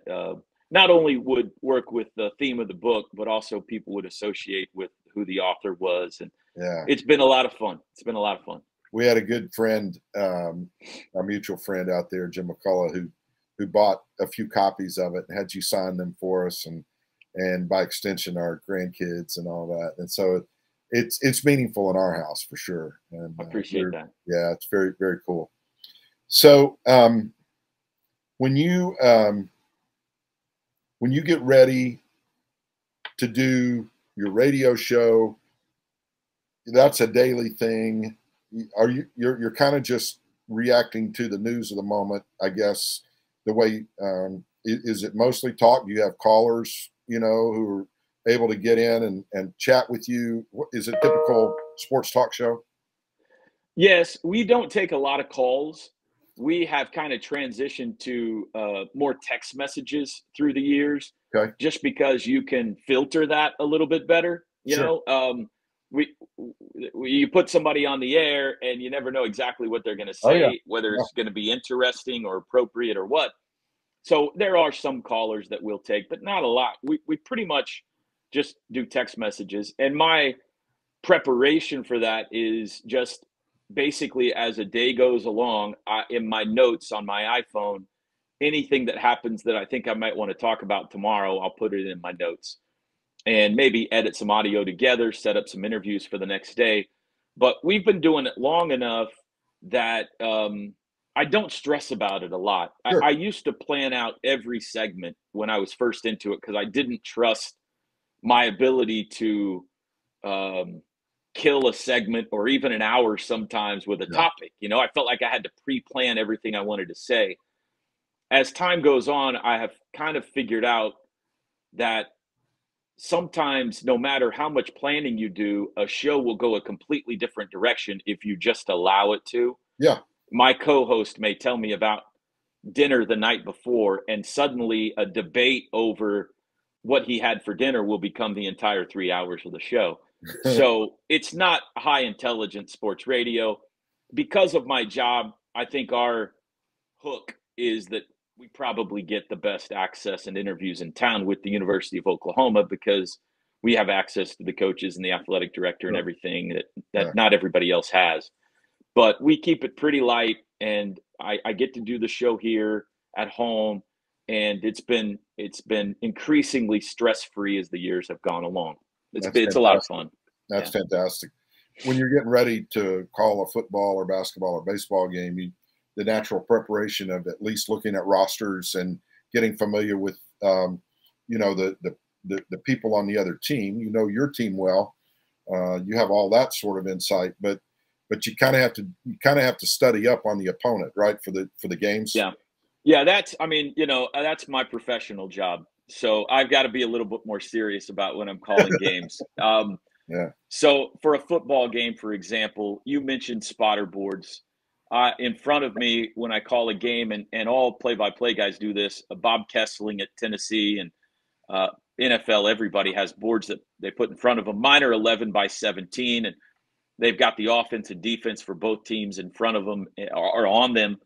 not only would work with the theme of the book, but also people would associate with who the author was. And it's been a lot of fun. It's been a lot of fun. We had a good friend, our mutual friend out there, Jim McCullough, who bought a few copies of it and had you sign them for us, and by extension, our grandkids and all that. And so it's meaningful in our house for sure. And I appreciate that. Yeah, it's very, very cool. So when you get ready to do your radio show, that's a daily thing. You're kind of just reacting to the news of the moment, I guess, the way, is it mostly talk? Do you have callers, who are able to get in and chat with you? Is it a typical sports talk show? Yes, we don't take a lot of calls. We have kind of transitioned to more text messages through the years, okay, just because you can filter that a little bit better. You put somebody on the air and you never know exactly what they're going to say, whether it's going to be interesting or appropriate or what. So there are some callers that we'll take, but not a lot. We pretty much just do text messages. And my preparation for that is just basically as a day goes along, in my notes on my iPhone, anything that happens that I think I might want to talk about tomorrow, I'll put it in my notes and maybe edit some audio together, set up some interviews for the next day. But we've been doing it long enough that I don't stress about it a lot. Sure. I used to plan out every segment when I was first into it because I didn't trust my ability to kill a segment or even an hour sometimes with a topic. I felt like I had to pre-plan everything I wanted to say. As time goes on, I have kind of figured out that sometimes no matter how much planning you do, a show will go a completely different direction if you just allow it to. Yeah. My co-host may tell me about dinner the night before, and suddenly a debate over what he had for dinner will become the entire 3 hours of the show. So it's not high intelligence sports radio. Because of my job, I think our hook is that we probably get the best access and interviews in town with the University of Oklahoma because we have access to the coaches and the athletic director and everything that not everybody else has. But we keep it pretty light, and I get to do the show here at home, and it's been increasingly stress-free as the years have gone along. It's a lot of fun. That's fantastic. When you're getting ready to call a football or basketball or baseball game, the natural preparation of at least looking at rosters and getting familiar with, the people on the other team. Your team well. You have all that sort of insight, but you kind of have to study up on the opponent, right, for the games. Yeah. That's my professional job. So I've got to be a little bit more serious about when I'm calling games. So for a football game, for example, you mentioned spotter boards. In front of me when I call a game, and all play-by-play guys do this, Bob Kessling at Tennessee and NFL, everybody has boards that they put in front of them. Mine are 11 by 17, and they've got the offense and defense for both teams in front of them or on them.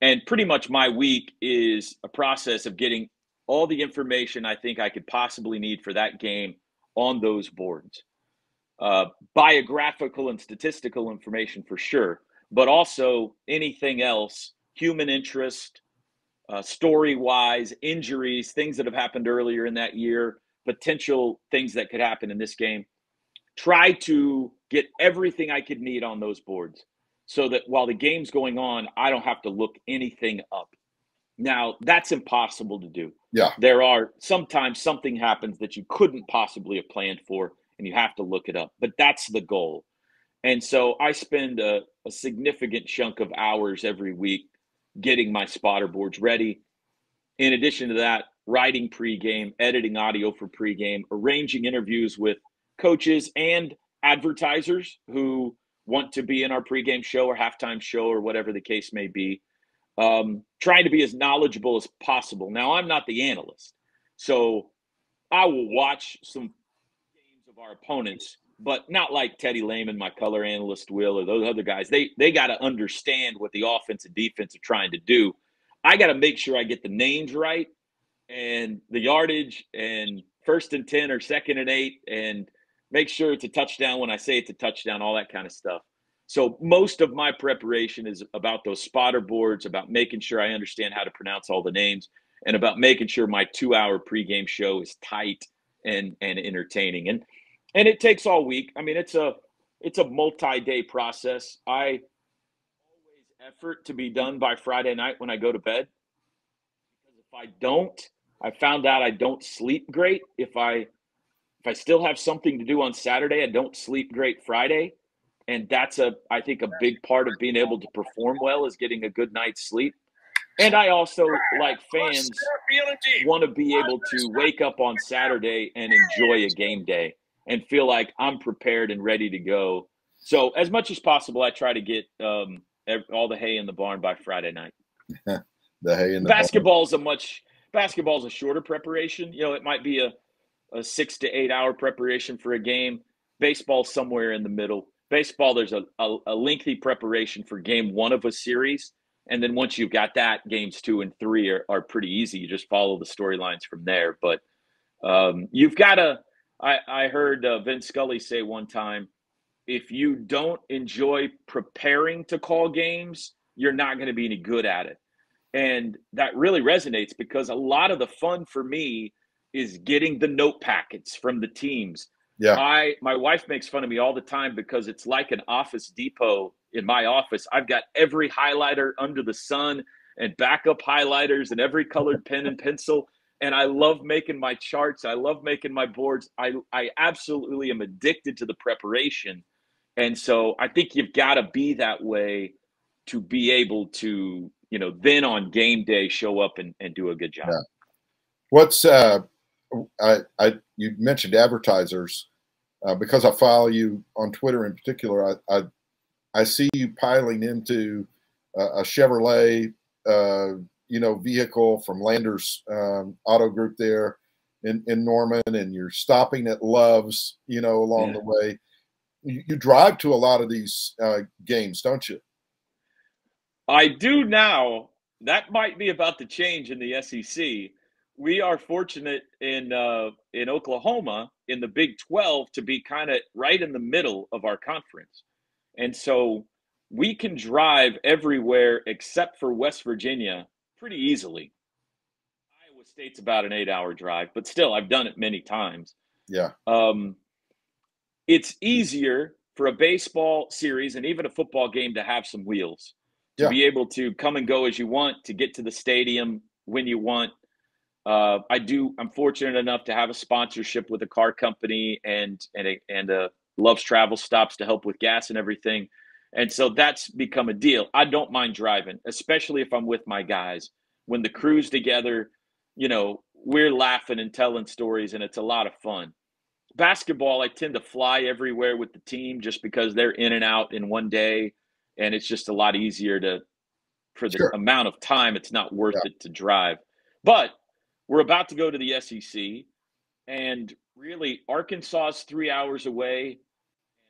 And pretty much my week is a process of getting all the information I think I could possibly need for that game on those boards. Biographical and statistical information for sure, but also anything else, human interest, story-wise, injuries, things that have happened earlier in that year, potential things that could happen in this game. Try to get everything I could need on those boards so that while the game's going on, I don't have to look anything up. Now, that's impossible to do. Yeah. There are sometimes something happens that you couldn't possibly have planned for, and you have to look it up. But that's the goal. And so I spend a significant chunk of hours every week getting my spotter boards ready. In addition to that, writing pregame, editing audio for pregame, arranging interviews with coaches and advertisers who want to be in our pregame show or halftime show or whatever the case may be. Trying to be as knowledgeable as possible. Now, I'm not the analyst, so I will watch some games of our opponents, but not like Teddy Lehman, my color analyst, will, or those other guys. They got to understand what the offense and defense are trying to do. I got to make sure I get the names right and the yardage and 1st and 10 or 2nd and 8 and make sure it's a touchdown when I say it's a touchdown, all that kind of stuff. So most of my preparation is about those spotter boards, about making sure I understand how to pronounce all the names, and about making sure my 2-hour pregame show is tight and entertaining. And it takes all week. I mean, it's a multi-day process. I always effort to be done by Friday night when I go to bed. Because if I don't, I found out I don't sleep great. If I still have something to do on Saturday, I don't sleep great Friday. And that's I think a big part of being able to perform well is getting a good night's sleep. And I also, like fans, want to be able to wake up on Saturday and enjoy a game day and feel like I'm prepared and ready to go. So as much as possible, I try to get all the hay in the barn by Friday night. The hay in the basketball's a shorter preparation. You know, it might be a 6 to 8 hour preparation for a game. Baseball's somewhere in the middle. Baseball, there's a lengthy preparation for game 1 of a series. And then once you've got that, games 2 and 3 are pretty easy. You just follow the storylines from there. But you've got to – I heard Vince Scully say one time, if you don't enjoy preparing to call games, you're not going to be any good at it. And that really resonates because a lot of the fun for me is getting the note packets from the teams. Yeah. My wife makes fun of me all the time because it's like an Office Depot in my office. I've got every highlighter under the sun and backup highlighters and every colored pen and pencil. And I love making my charts. I love making my boards. I absolutely am addicted to the preparation. And so I think you've got to be that way to be able to, you know, then on game day, show up and do a good job. Yeah. What's you mentioned advertisers because I follow you on Twitter in particular. I see you piling into a Chevrolet, vehicle from Landers Auto Group there in Norman, and you're stopping at Love's, along the way. You drive to a lot of these games, don't you? I do now. That might be about to change in the SEC. We are fortunate in Oklahoma in the Big 12 to be kind of right in the middle of our conference. And so we can drive everywhere except for West Virginia pretty easily. Iowa State's about an 8-hour drive, but still, I've done it many times. Yeah. It's easier for a baseball series and even a football game to have some wheels, to be able to come and go as you want, to get to the stadium when you want. I'm fortunate enough to have a sponsorship with a car company and Love's Travel Stops to help with gas and everything. And so that's become a deal. I don't mind driving, especially if I'm with my guys. When the crew's together, we're laughing and telling stories, and it's a lot of fun. Basketball, I tend to fly everywhere with the team just because they're in and out in one day, and it's just a lot easier for the amount of time, it's not worth it to drive. But we're about to go to the SEC, and really Arkansas is 3 hours away,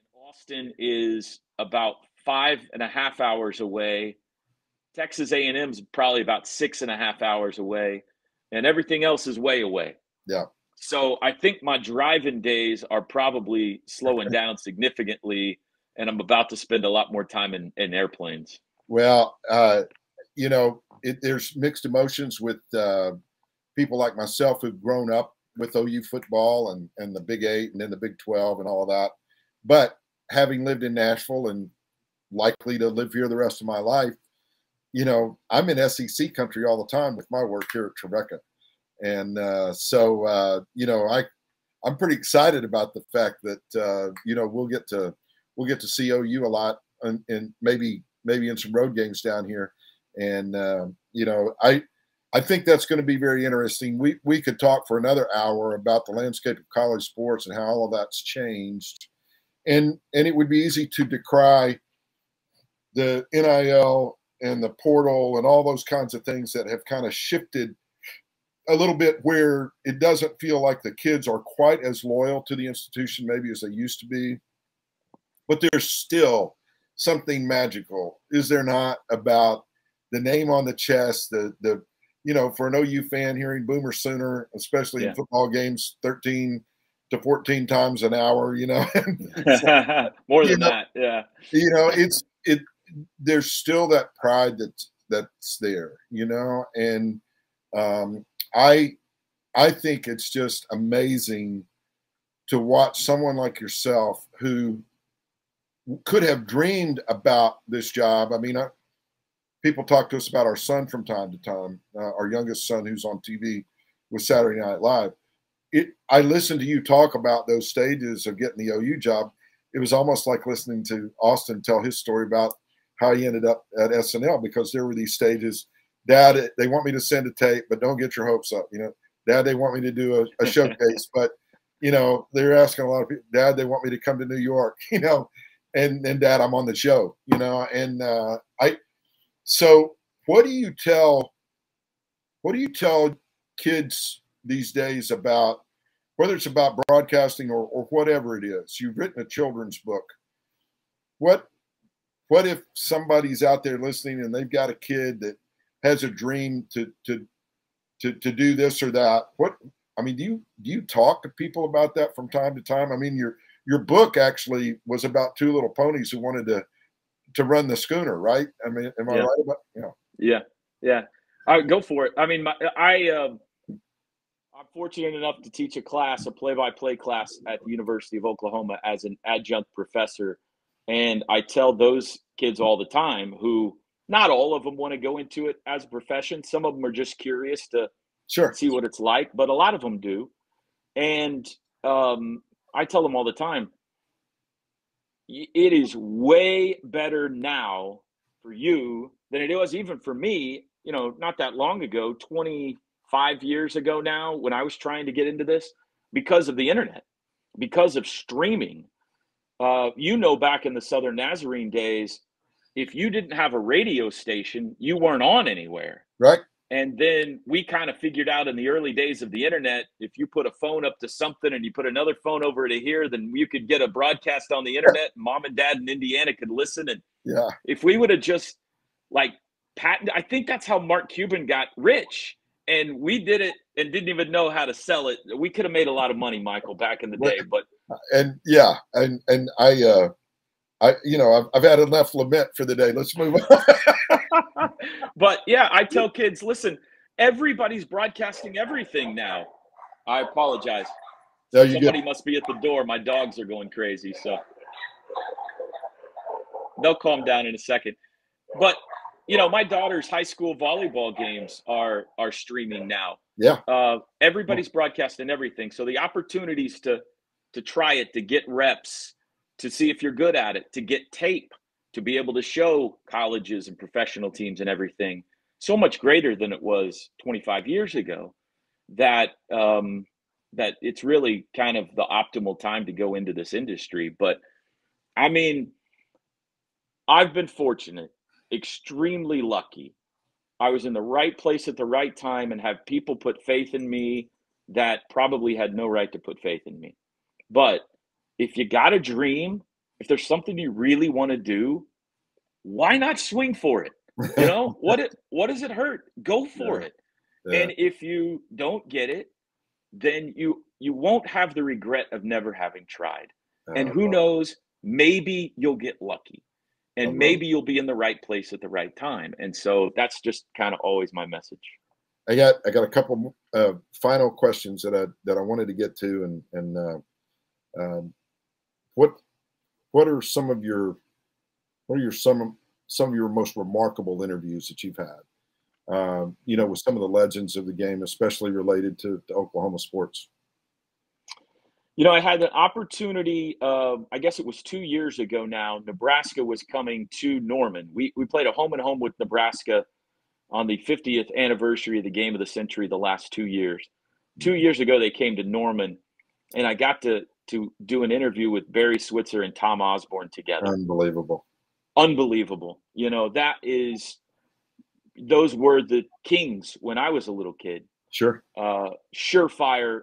and Austin is about 5.5 hours away. Texas A&M is probably about 6.5 hours away, and everything else is way away. Yeah. So I think my driving days are probably slowing down significantly, and I'm about to spend a lot more time in airplanes. Well, there's mixed emotions with people like myself who've grown up with OU football and the Big 8 and then the Big 12 and all of that. But having lived in Nashville and likely to live here the rest of my life, I'm in SEC country all the time with my work here at Trevecca. And I'm pretty excited about the fact that, we'll get to see OU a lot and maybe in some road games down here. And, I think that's going to be very interesting. We could talk for another hour about the landscape of college sports and how all of that's changed. And it would be easy to decry the NIL and the portal and all those kinds of things that have kind of shifted a little bit, where it doesn't feel like the kids are quite as loyal to the institution maybe as they used to be. But there's still something magical, is there not, about the name on the chest, the for an OU fan, hearing Boomer Sooner, especially in football games, 13 to 14 times an hour, More than that, yeah. There's still that pride that's there, and I think it's just amazing to watch someone like yourself who could have dreamed about this job. I mean, people talk to us about our son from time to time, our youngest son who's on TV with Saturday Night Live. I listened to you talk about those stages of getting the OU job. It was almost like listening to Austin tell his story about how he ended up at SNL, because there were these stages. Dad, they want me to send a tape, but don't get your hopes up. Dad, they want me to do a showcase, but they're asking a lot of people. Dad, they want me to come to New York, and Dad, I'm on the show, So what do you tell kids these days about, whether it's about broadcasting or whatever it is? You've written a children's book. What if somebody's out there listening and they've got a kid that has a dream to do this or that? Do you talk to people about that from time to time? I mean, your book actually was about two little ponies who wanted to run the schooner, right? I mean, am I right about? Yeah. All right, go for it. I mean, I'm fortunate enough to teach a play-by-play class at the University of Oklahoma as an adjunct professor. And I tell those kids all the time, who not all of them want to go into it as a profession. Some of them are just curious to see what it's like, but a lot of them do. And I tell them all the time, it is way better now for you than it was even for me, not that long ago, 25 years ago now, when I was trying to get into this, because of the internet, because of streaming. Back in the Southern Nazarene days, if you didn't have a radio station, you weren't on anywhere. Right. And then we kind of figured out in the early days of the internet, if you put a phone up to something and you put another phone over to here, then you could get a broadcast on the internet. Mom and dad in Indiana could listen. And if we would have just patented, I think that's how Mark Cuban got rich. And we did it and didn't even know how to sell it. We could have made a lot of money, Michael, back in the day. But I've had enough lament for the day. Let's move on. But I tell kids, listen, everybody's broadcasting everything now. I apologize. Somebody must be at the door. My dogs are going crazy, so they'll calm down in a second. But my daughter's high school volleyball games are streaming now. Yeah. Everybody's broadcasting everything. So the opportunities to try it, to get reps, to see if you're good at it, to get tape, to be able to show colleges and professional teams and everything, so much greater than it was 25 years ago, that it's really kind of the optimal time to go into this industry. But I mean, I've been fortunate, extremely lucky. I was in the right place at the right time and have people put faith in me that probably had no right to put faith in me. But if you got a dream, if there's something you really want to do, why not swing for it? What does it hurt? Go for it. Yeah. And if you don't get it, then you won't have the regret of never having tried. And who knows, maybe you'll get lucky. And maybe you'll be in the right place at the right time. And so that's just kind of always my message. I got a couple final questions that I wanted to get to, and what are some of your most remarkable interviews that you've had? With some of the legends of the game, especially related to Oklahoma sports. I had an opportunity, I guess it was 2 years ago now. Nebraska was coming to Norman. We played a home and home with Nebraska on the 50th anniversary of the game of the century the last 2 years. 2 years ago, they came to Norman, and I got to do an interview with Barry Switzer and Tom Osborne together. Unbelievable. Unbelievable. Those were the kings when I was a little kid. Sure. Surefire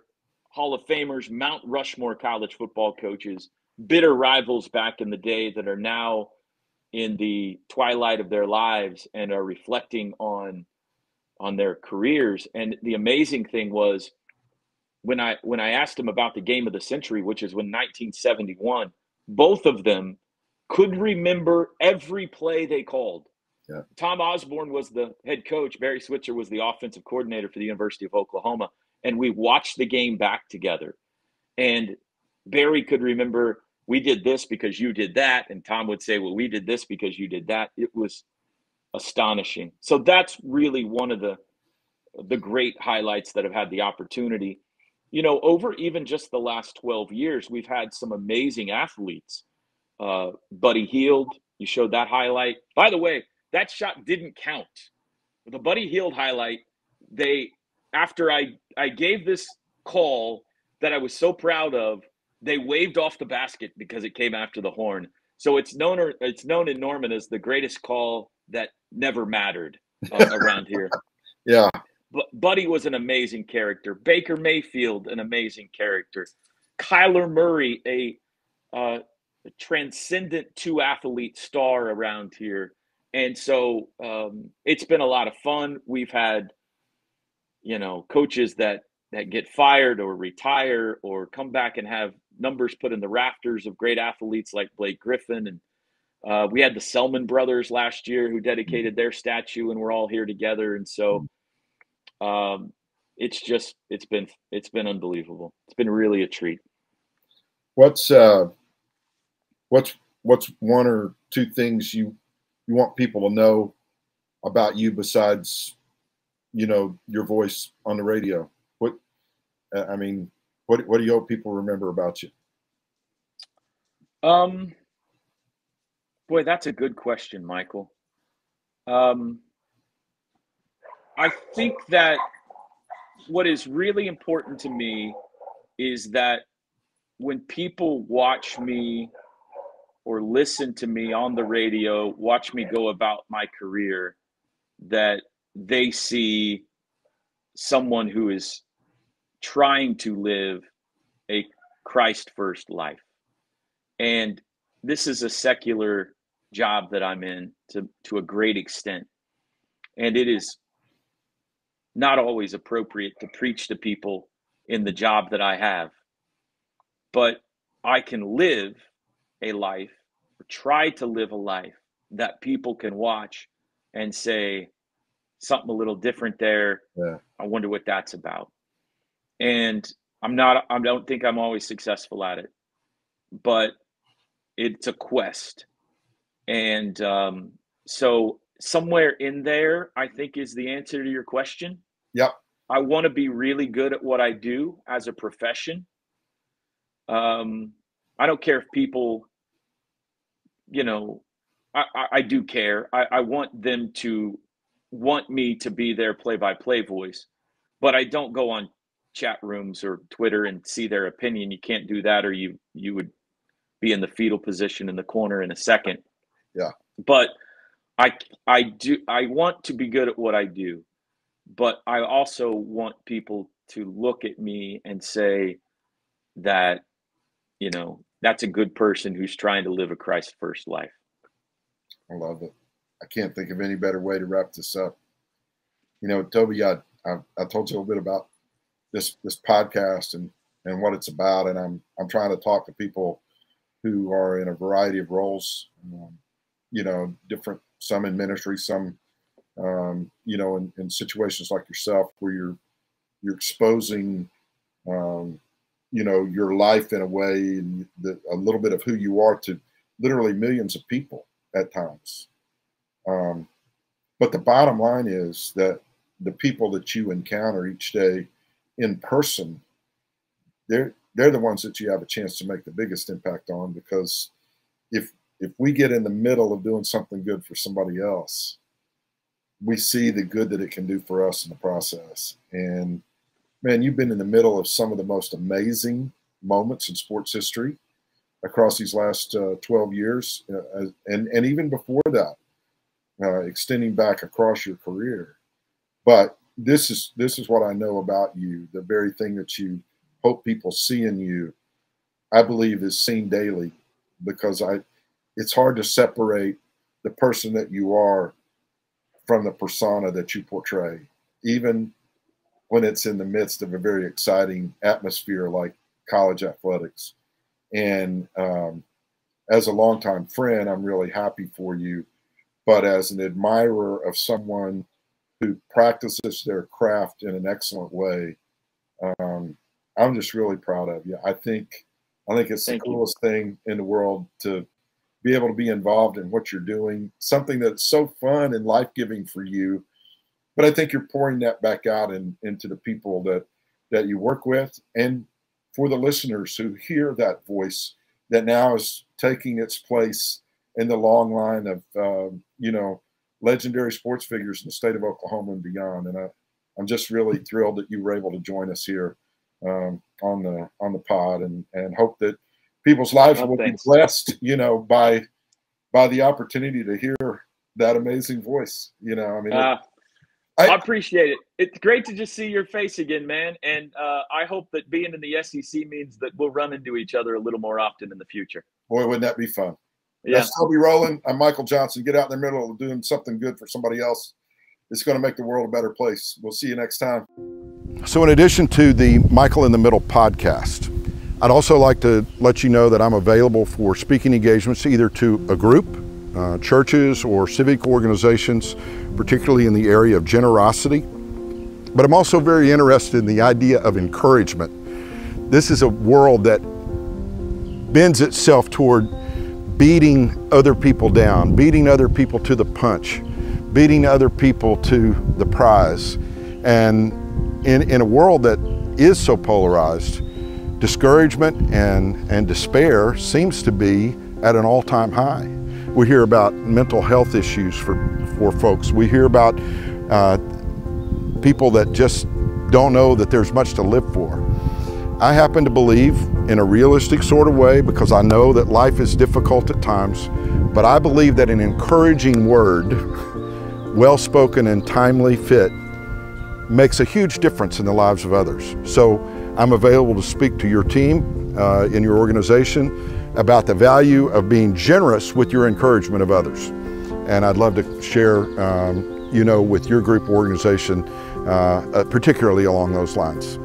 Hall of Famers, Mount Rushmore college football coaches, bitter rivals back in the day that are now in the twilight of their lives and are reflecting on their careers. And the amazing thing was when I asked them about the game of the century, which is when 1971, both of them could remember every play they called. Yeah. Tom Osborne was the head coach. Barry Switzer was the offensive coordinator for the University of Oklahoma. And we watched the game back together. And Barry could remember, we did this because you did that. And Tom would say, well, we did this because you did that. It was astonishing. So that's really one of the great highlights that have had the opportunity. Over even just the last 12 years, we've had some amazing athletes. Buddy Hield, you showed that highlight. By the way, that shot didn't count. The Buddy Hield highlight, after I gave this call that I was so proud of, they waved off the basket because it came after the horn. So it's known in Norman as the greatest call that never mattered around here. Yeah. But Buddy was an amazing character. Baker Mayfield, an amazing character. Kyler Murray, a transcendent two-athlete star around here. And so it's been a lot of fun. We've had, coaches that get fired or retire or come back and have numbers put in the rafters of great athletes like Blake Griffin. And we had the Selman brothers last year who dedicated their statue, and we're all here together. And so it's been unbelievable. It's been really a treat. What's one or two things you want people to know about you besides, your voice on the radio? What do you hope people remember about you? Boy, that's a good question, Michael. I think that what is really important to me is that when people watch me or listen to me on the radio, watch me go about my career, that they see someone who is trying to live a Christ-first life. And this is a secular job that I'm in to a great extent. And it is not always appropriate to preach to people in the job that I have. But I can live a life, or try to live a life, that people can watch and say, something a little different there. Yeah. I wonder what that's about. And I don't think I'm always successful at it, but it's a quest. And so somewhere in there, I think, is the answer to your question. Yep. I want to be really good at what I do as a profession. I don't care if people, I do care. I want them to want me to be their play-by-play voice, but I don't go on chat rooms or Twitter and see their opinion. You can't do that, or you would be in the fetal position in the corner in a second. Yeah. But I want to be good at what I do, but I also want people to look at me and say that, that's a good person who's trying to live a Christ first life. I love it. I can't think of any better way to wrap this up. Toby, I told you a little bit about this podcast and what it's about, and I'm trying to talk to people who are in a variety of roles, different, some in ministry, some, in situations like yourself where you're exposing, your life in a way, and a little bit of who you are to literally millions of people at times. But the bottom line is that the people that you encounter each day in person, they're the ones that you have a chance to make the biggest impact on, because if we get in the middle of doing something good for somebody else, we see the good that it can do for us in the process. And man, you've been in the middle of some of the most amazing moments in sports history across these last 12 years, and even before that, extending back across your career. But this is what I know about you. The very thing that you hope people see in you, I believe, is seen daily, because it's hard to separate the person that you are from the persona that you portray, even when it's in the midst of a very exciting atmosphere like college athletics. And as a longtime friend, I'm really happy for you. But as an admirer of someone who practices their craft in an excellent way, I'm just really proud of you. I think it's the coolest thing in the world to be able to be involved in what you're doing, something that's so fun and life-giving for you. But I think you're pouring that back out into the people that you work with, and for the listeners who hear that voice that now is taking its place in the long line of legendary sports figures in the state of Oklahoma and beyond. And I'm just really thrilled that you were able to join us here on the pod, and hope that people's lives will be blessed, by the opportunity to hear that amazing voice. I appreciate it. It's great to just see your face again, man. And I hope that being in the SEC means that we'll run into each other a little more often in the future. Boy, wouldn't that be fun? Yeah. That's Toby Rowland. I'm Michael Johnson. Get out in the middle of doing something good for somebody else. It's going to make the world a better place. We'll see you next time. So in addition to the Michael in the Middle podcast, I'd also like to let you know that I'm available for speaking engagements, either to a group, churches, or civic organizations, particularly in the area of generosity. But I'm also very interested in the idea of encouragement. This is a world that bends itself toward beating other people down, beating other people to the punch, beating other people to the prize. And in a world that is so polarized, discouragement and despair seems to be at an all-time high. We hear about mental health issues for folks. We hear about people that just don't know that there's much to live for. I happen to believe in a realistic sort of way, because I know that life is difficult at times, but I believe that an encouraging word, well-spoken and timely fit, makes a huge difference in the lives of others. So I'm available to speak to your team in your organization about the value of being generous with your encouragement of others. And I'd love to share, with your group organization, particularly along those lines.